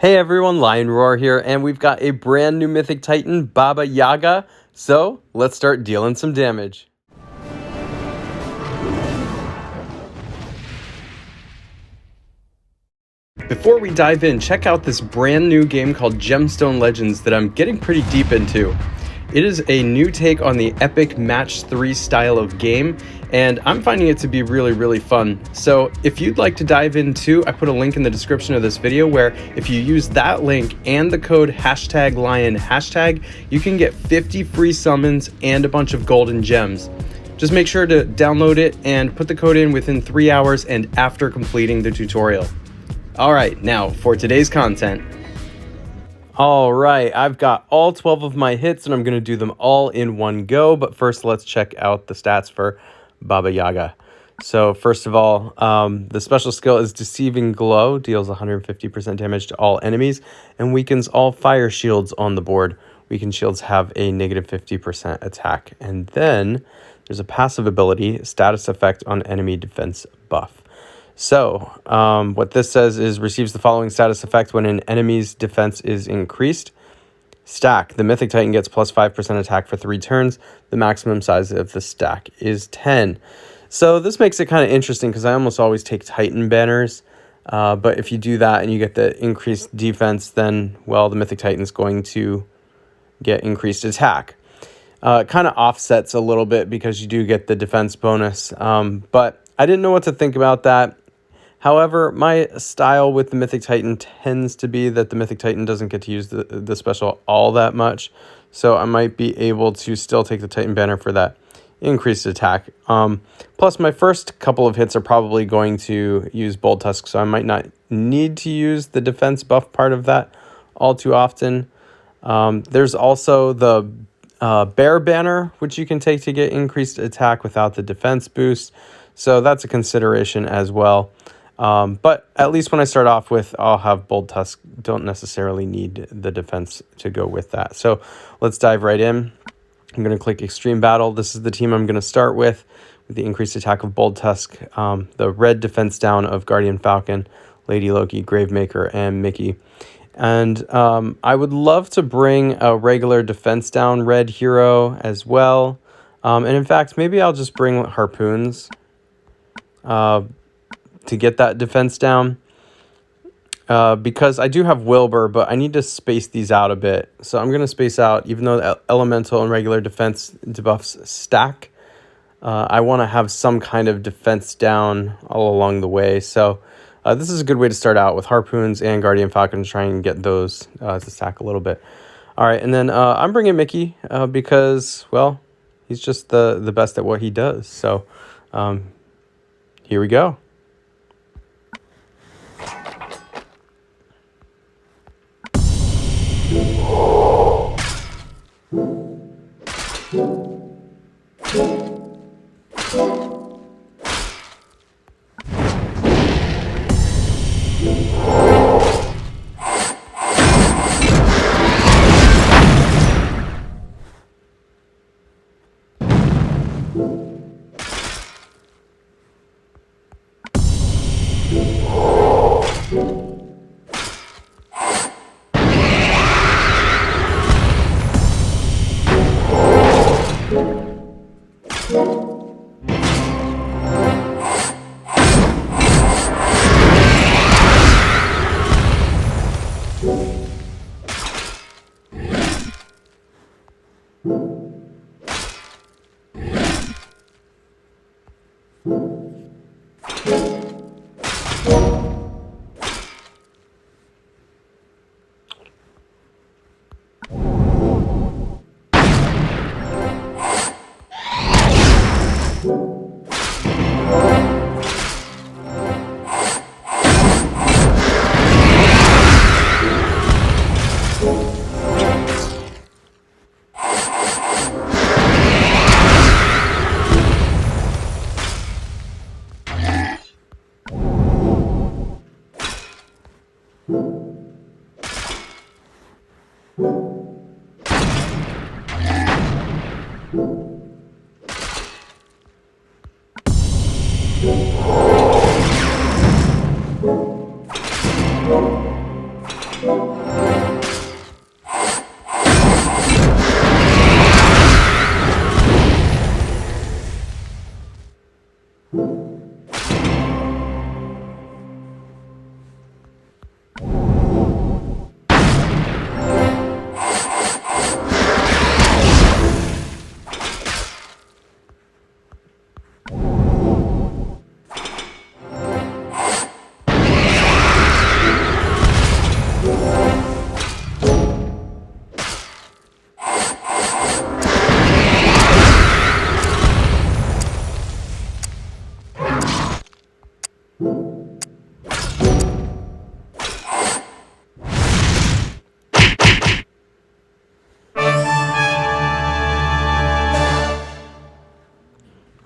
Hey everyone, Lion Roar here, and we've got a brand new Mythic Titan, Baba Yaga, so let's start dealing some damage. Before we dive in, check out this brand new game called Gemstone Legends that I'm getting pretty deep into. It is a new take on the epic match 3 style of game, and I'm finding it to be really fun. So if you'd like to dive in too, I put a link in the description of this video where if you use that link and the code #LION#, you can get 50 free summons and a bunch of golden gems. Just make sure to download it and put the code in within 3 hours and after completing the tutorial. Alright, now for today's content. Alright, I've got all 12 of my hits and I'm going to do them all in one go, but first let's check out the stats for Baba Yaga. So first of all, the special skill is Deceiving Glow, deals 150% damage to all enemies, and weakens all fire shields on the board. Weakened shields have a negative 50% attack. And then there's a passive ability, status effect on enemy defense buff. So, what this says is receives the following status effect when an enemy's defense is increased. Stack. The Mythic Titan gets plus 5% attack for 3 turns. The maximum size of the stack is 10. So this makes it kind of interesting because I almost always take Titan banners. But if you do that and you get the increased defense, then, well, the Mythic Titan's going to get increased attack. It kind of offsets a little bit because you do get the defense bonus. But I didn't know what to think about that. However, my style with the Mythic Titan tends to be that the Mythic Titan doesn't get to use the special all that much. So I might be able to still take the Titan banner for that increased attack. Plus, my first couple of hits are probably going to use Bold Tusk, so I might not need to use the defense buff part of that all too often. There's also the Bear banner, which you can take to get increased attack without the defense boost. So that's a consideration as well. But at least when I start off with, I'll have Bold Tusk, don't necessarily need the defense to go with that. So let's dive right in. I'm going to click Extreme Battle. This is the team I'm going to start with the increased attack of Bold Tusk, the red defense down of Guardian Falcon, Lady Loki, Gravemaker, and Mickey. And I would love to bring a regular defense down red hero as well. And in fact, maybe I'll just bring Harpoons to get that defense down, because I do have Wilbur, but I need to space these out a bit. So I'm going to space out, even though the elemental and regular defense debuffs stack, I want to have some kind of defense down all along the way. So this is a good way to start out with Harpoons and Guardian Falcon, to try and get those to stack a little bit. All right, and then I'm bringing Mickey because, well, he's just the best at what he does. So here we go.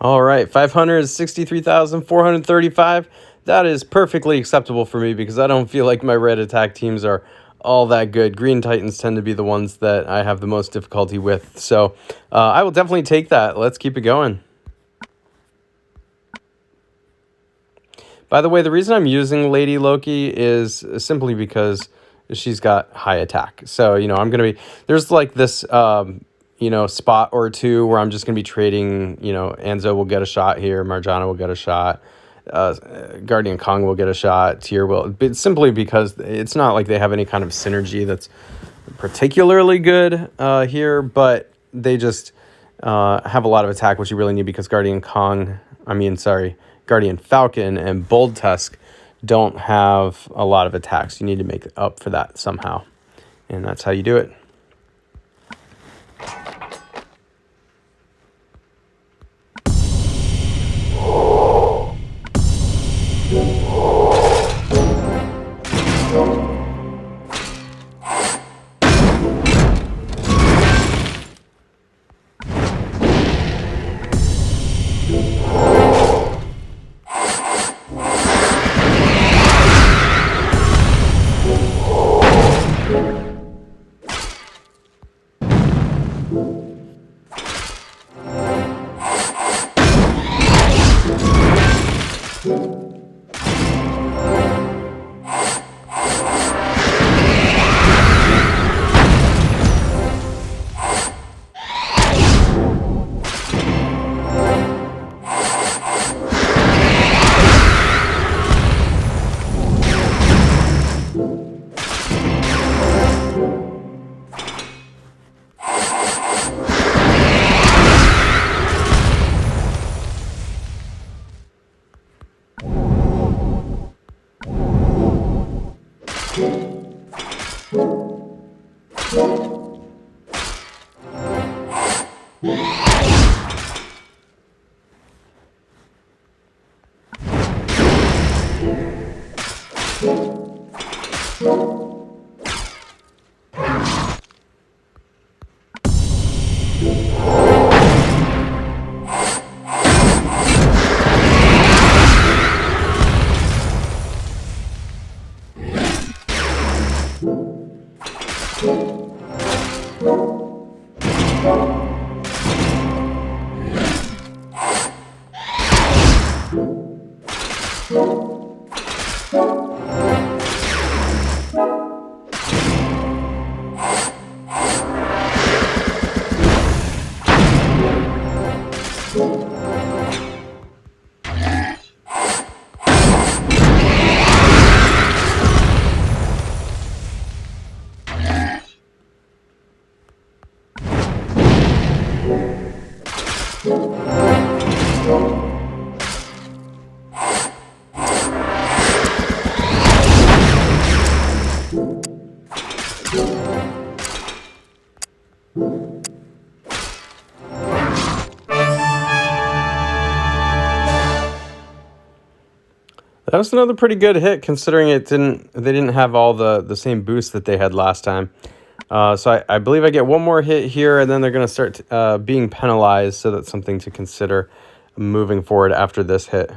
All right, 563,435. That is perfectly acceptable for me because I don't feel like my red attack teams are all that good. Green Titans tend to be the ones that I have the most difficulty with. So I will definitely take that. Let's keep it going. By the way, the reason I'm using Lady Loki is simply because she's got high attack. So, I'm going to be... There's like this... spot or two where I'm just going to be trading, Anzo will get a shot here, Marjana will get a shot, Guardian Kong will get a shot, Tyr will, but simply because it's not like they have any kind of synergy that's particularly good here, but they just have a lot of attack, which you really need because Guardian Falcon and Bold Tusk don't have a lot of attacks. You need to make up for that somehow, and that's how you do it. That was another pretty good hit, considering they didn't have all the same boost that they had last time. So I believe I get one more hit here, and then they're going to start being penalized, so that's something to consider moving forward after this hit.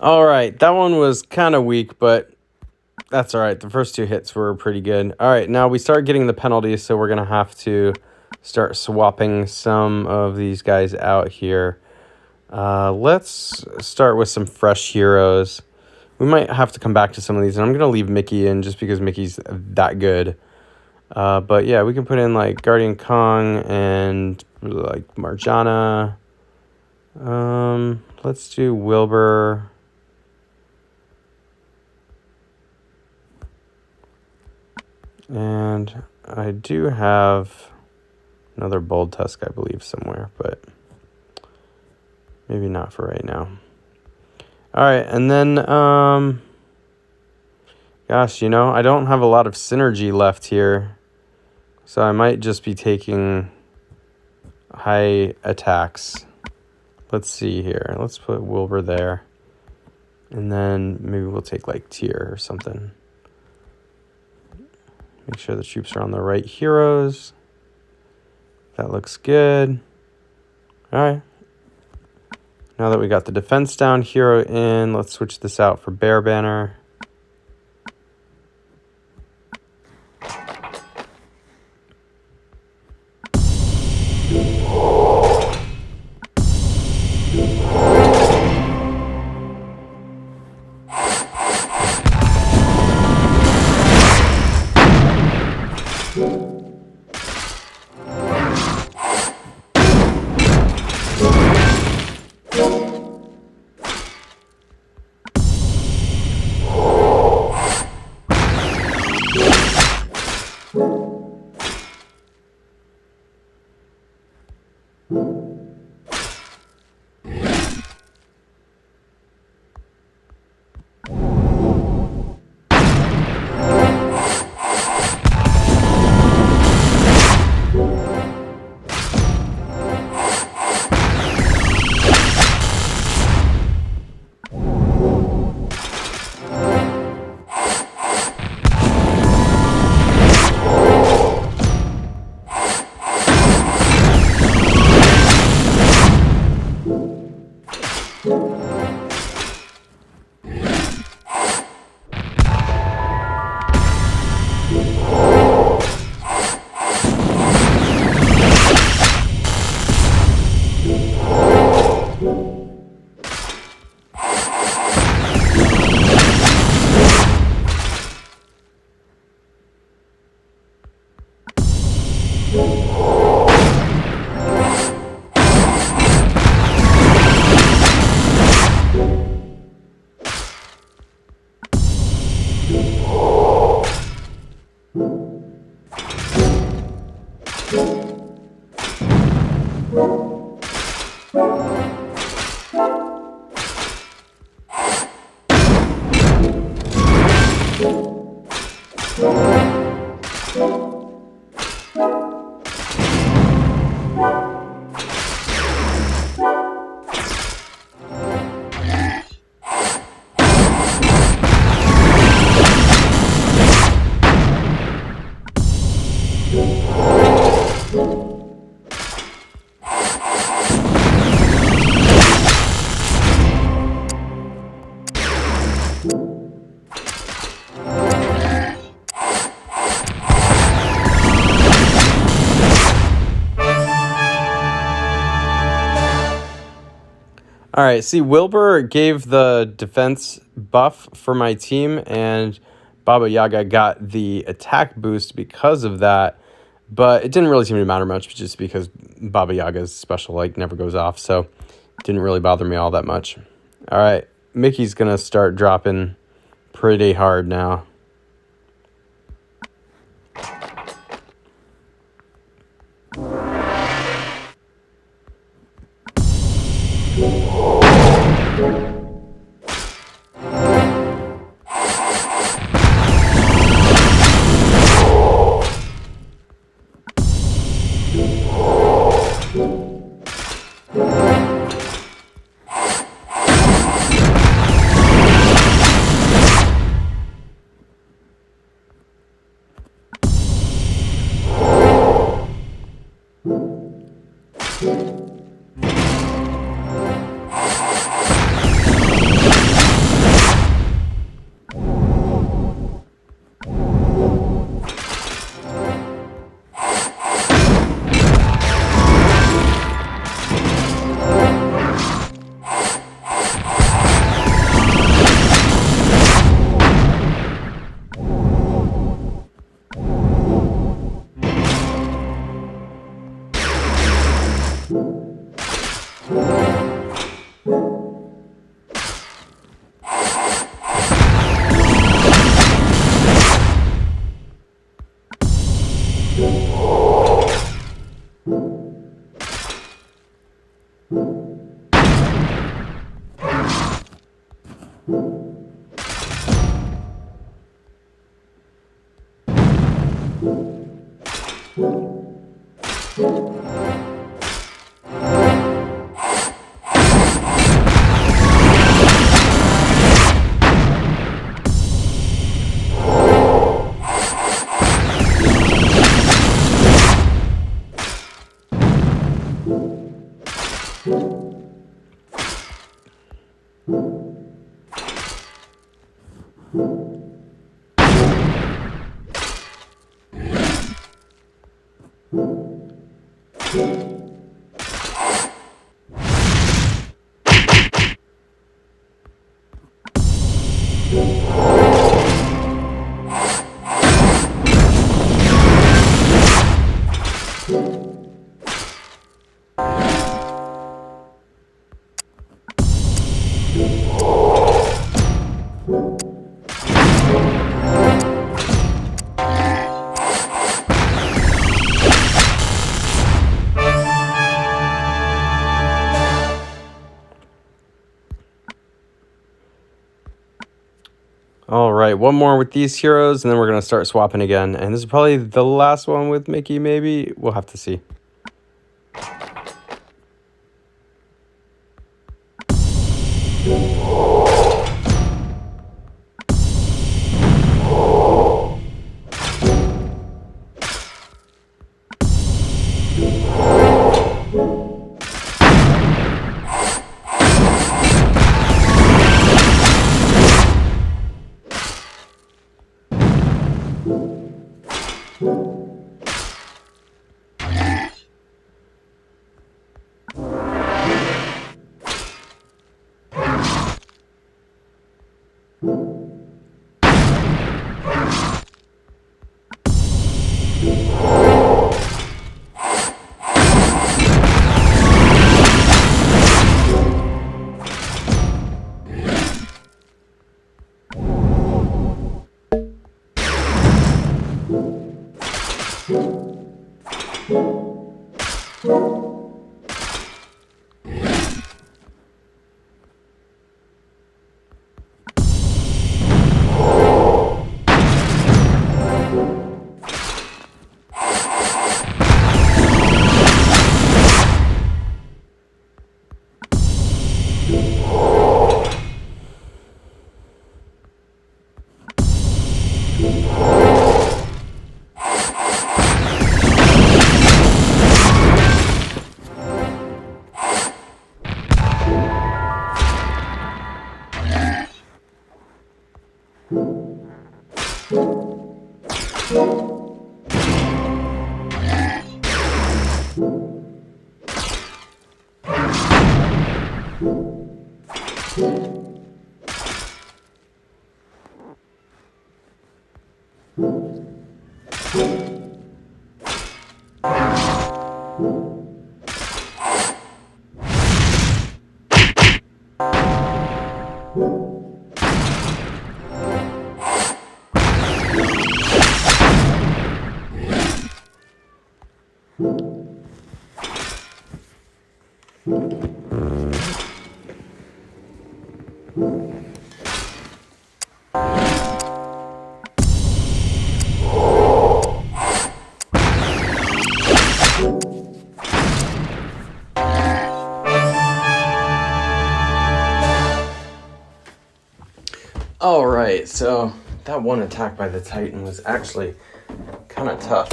All right, that one was kind of weak, but that's all right. The first two hits were pretty good. All right, now we start getting the penalties, so we're going to have to start swapping some of these guys out here. Let's start with some fresh heroes. We might have to come back to some of these, and I'm going to leave Mickey in just because Mickey's that good. But yeah, we can put in like Guardian Kong and like Marjana. Let's do Wilbur. And I do have another Bold Tusk, I believe, somewhere, but maybe not for right now. All right, and then, gosh, you know, I don't have a lot of synergy left here, so I might just be taking high attacks. Let's see here. Let's put Wilbur there, and then maybe we'll take, like, Tyr or something. Make sure the troops are on the right heroes. That looks good. All right. Now that we got the defense down hero in, let's switch this out for Bear Banner. All right, see, Wilbur gave the defense buff for my team, and Baba Yaga got the attack boost because of that. But it didn't really seem to matter much just because Baba Yaga's special like never goes off, so it didn't really bother me all that much. All right, Mickey's going to start dropping pretty hard now. All right, one more with these heroes, and then we're going to start swapping again. And this is probably the last one with Mickey, maybe? We'll have to see. All right, so that one attack by the Titan was actually kind of tough.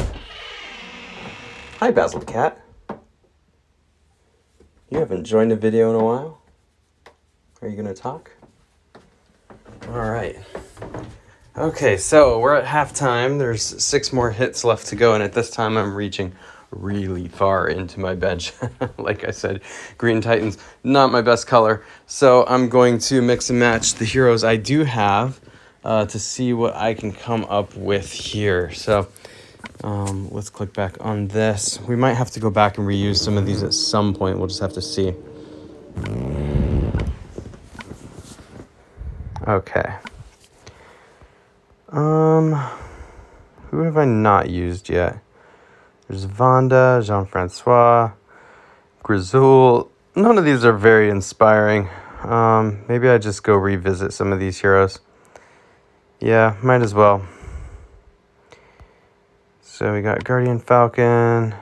Hi, Basil the Cat. You haven't joined a video in a while. Are you going to talk? All right. Okay, so we're at halftime. There's 6 more hits left to go, and at this time I'm reaching really far into my bench. Like I said, Green Titan's not my best color, so I'm going to mix and match the heroes I do have to see what I can come up with here. So let's click back on this. We might have to go back and reuse some of these at some point. We'll just have to see. Okay. Who have I not used yet? There's Vanda, Jean-Francois, Grizzle. None of these are very inspiring. Maybe I just go revisit some of these heroes. Yeah, might as well. So we got Guardian Falcon.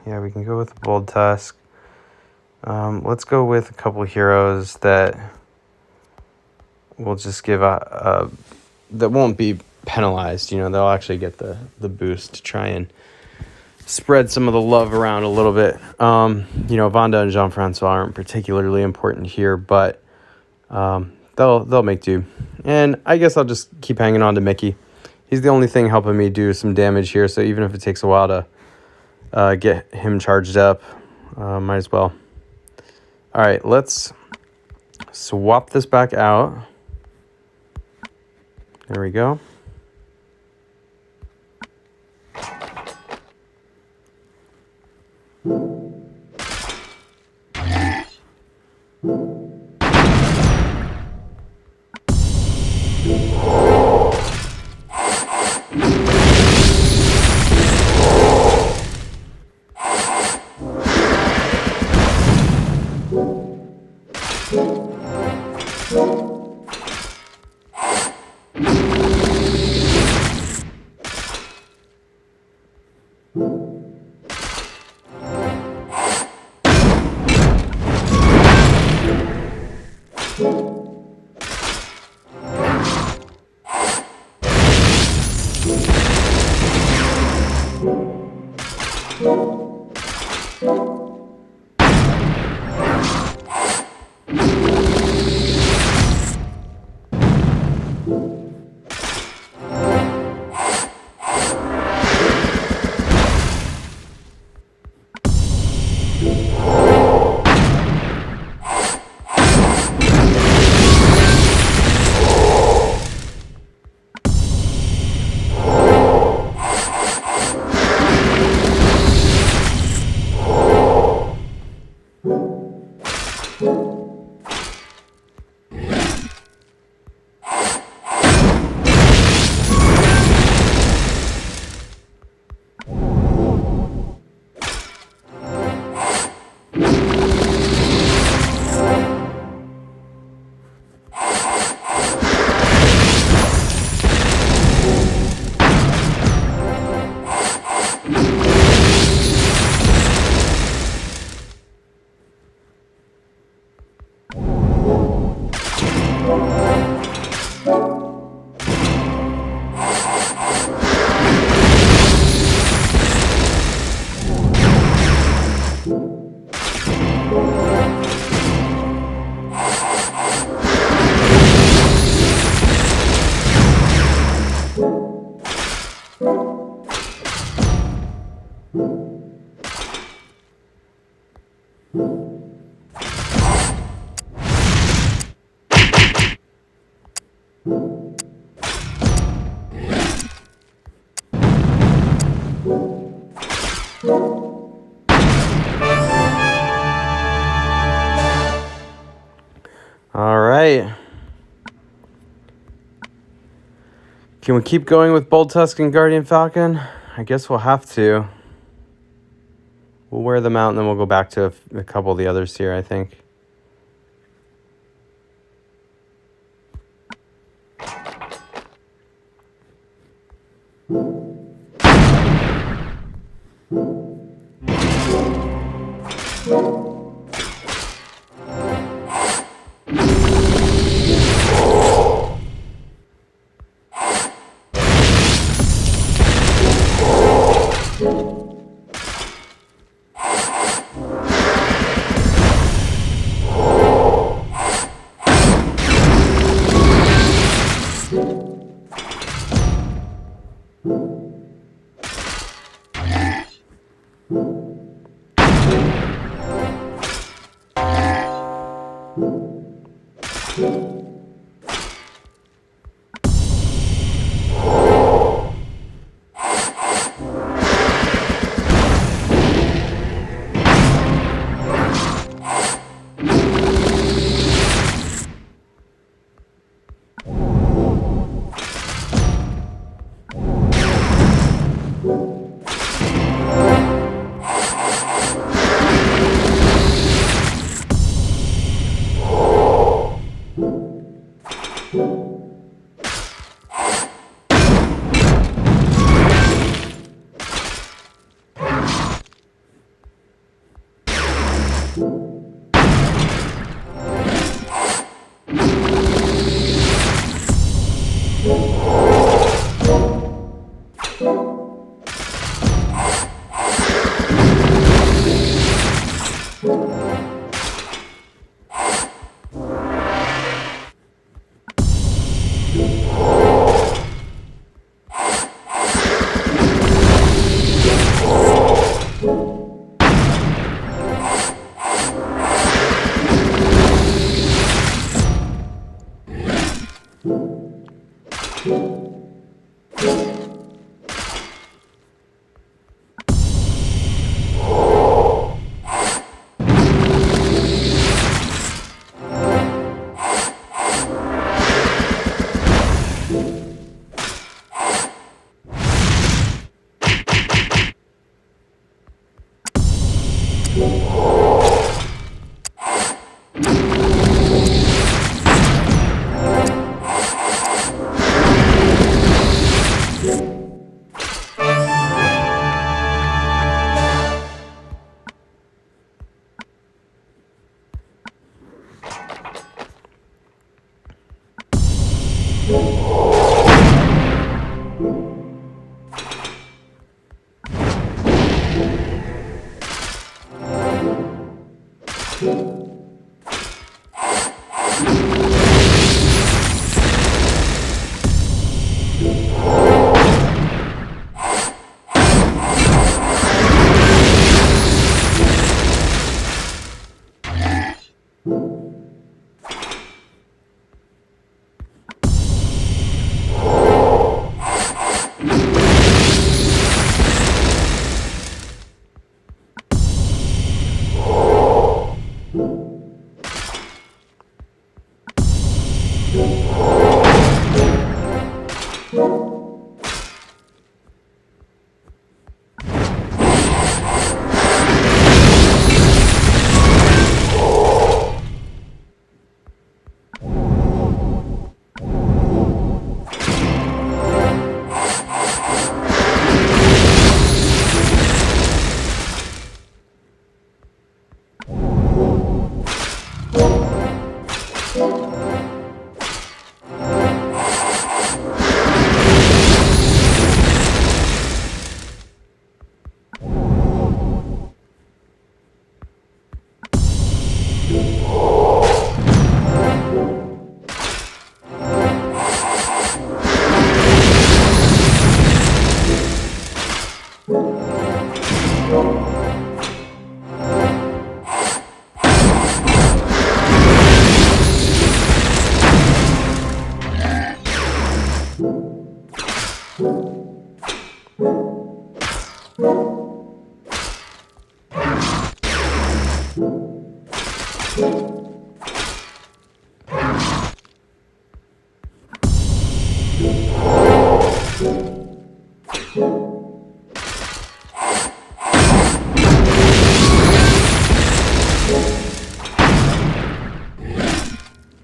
Yeah, we can go with the Bold Tusk. Let's go with a couple heroes that we'll just give that won't be penalized. You know, they'll actually get the boost to try and spread some of the love around a little bit. You know, Vanda and Jean-Francois aren't particularly important here, but they'll make do. And I guess I'll just keep hanging on to Mickey. He's the only thing helping me do some damage here, so even if it takes a while to get him charged up, might as well. All right, let's swap this back out. There we go. All right. Can we keep going with Bold Tusk and Guardian Falcon? I guess we'll have to. We'll wear them out, and then we'll go back to a couple of the others here, I think.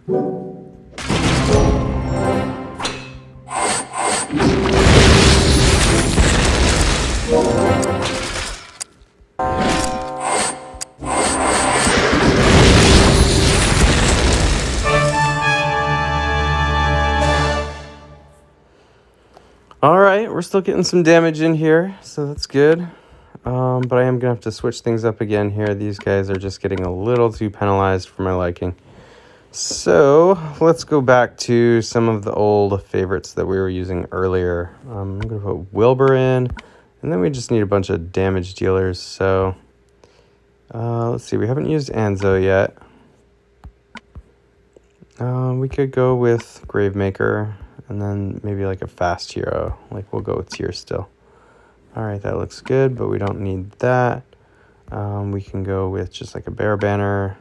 All right, we're still getting some damage in here, so that's good. But I am going to have to switch things up again here. These guys are just getting a little too penalized for my liking. So let's go back to some of the old favorites that we were using earlier. I'm going to put Wilbur in, and then we just need a bunch of damage dealers. So let's see, we haven't used Anzo yet. We could go with Gravemaker, and then maybe like a fast hero. Like we'll go with Tyr still. All right, that looks good, but we don't need that. We can go with just like a Bear Banner.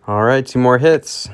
All right, 2 more hits.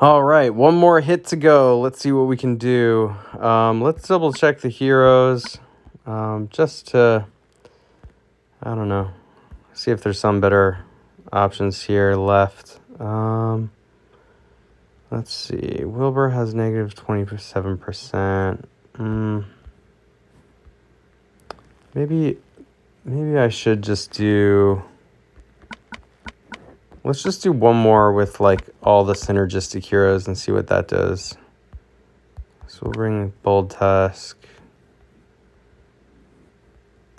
All right, one more hit to go. Let's see what we can do. Let's double check the heroes, just to, I don't know, see if there's some better options here left. Let's see. Wilbur has negative 27%. Maybe I should just do. Let's just do one more with like all the synergistic heroes and see what that does. So we'll bring Bold Tusk.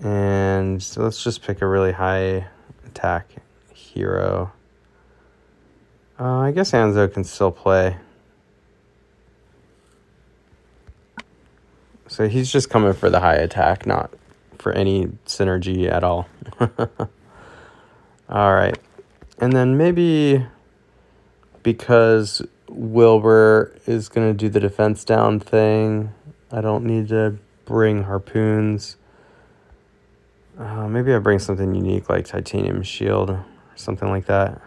And so let's just pick a really high attack hero. I guess Anzo can still play. So he's just coming for the high attack, not for any synergy at all. All right. And then maybe because Wilbur is going to do the defense down thing, I don't need to bring harpoons. Maybe I bring something unique like titanium shield or something like that.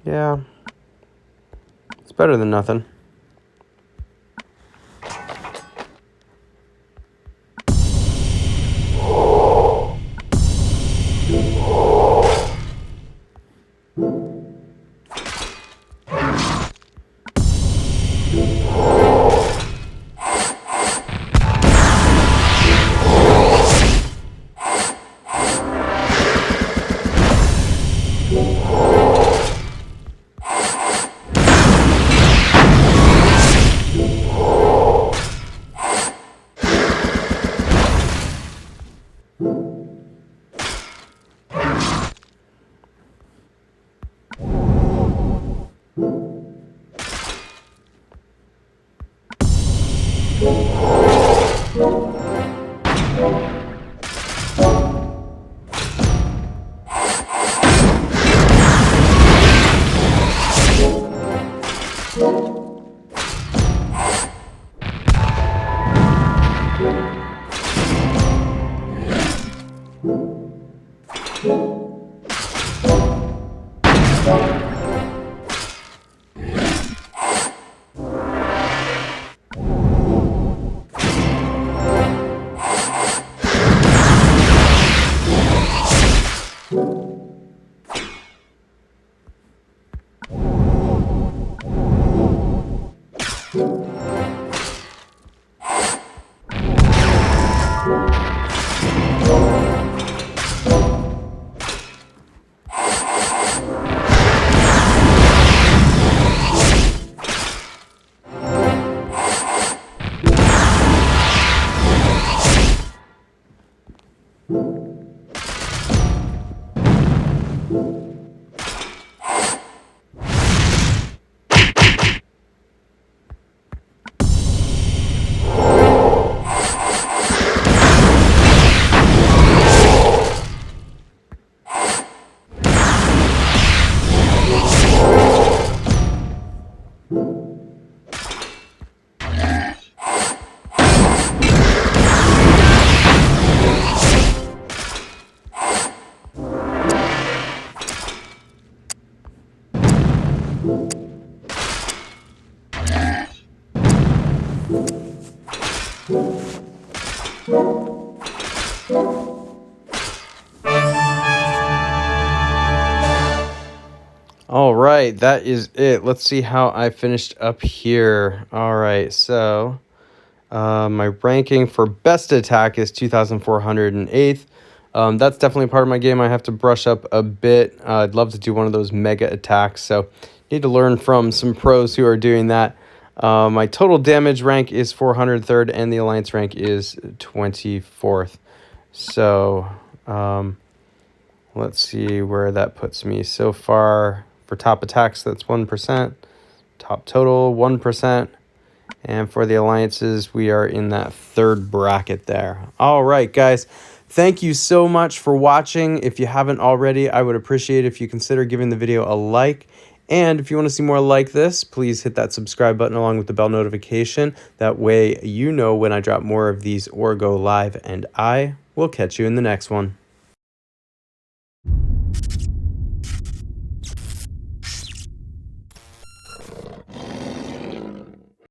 Yeah. It's better than nothing. All right, that is it. Let's see how I finished up here. All right, so my ranking for best attack is 2,408th. That's definitely part of my game I have to brush up a bit. I'd love to do one of those mega attacks, so need to learn from some pros who are doing that. My total damage rank is 403rd, and the alliance rank is 24th. So let's see where that puts me so far. For top attacks, that's 1%. Top total, 1%. And for the alliances, we are in that third bracket there. All right, guys. Thank you so much for watching. If you haven't already, I would appreciate it if you consider giving the video a like. And if you want to see more like this, please hit that subscribe button along with the bell notification. That way you know when I drop more of these or go live. And I will catch you in the next one.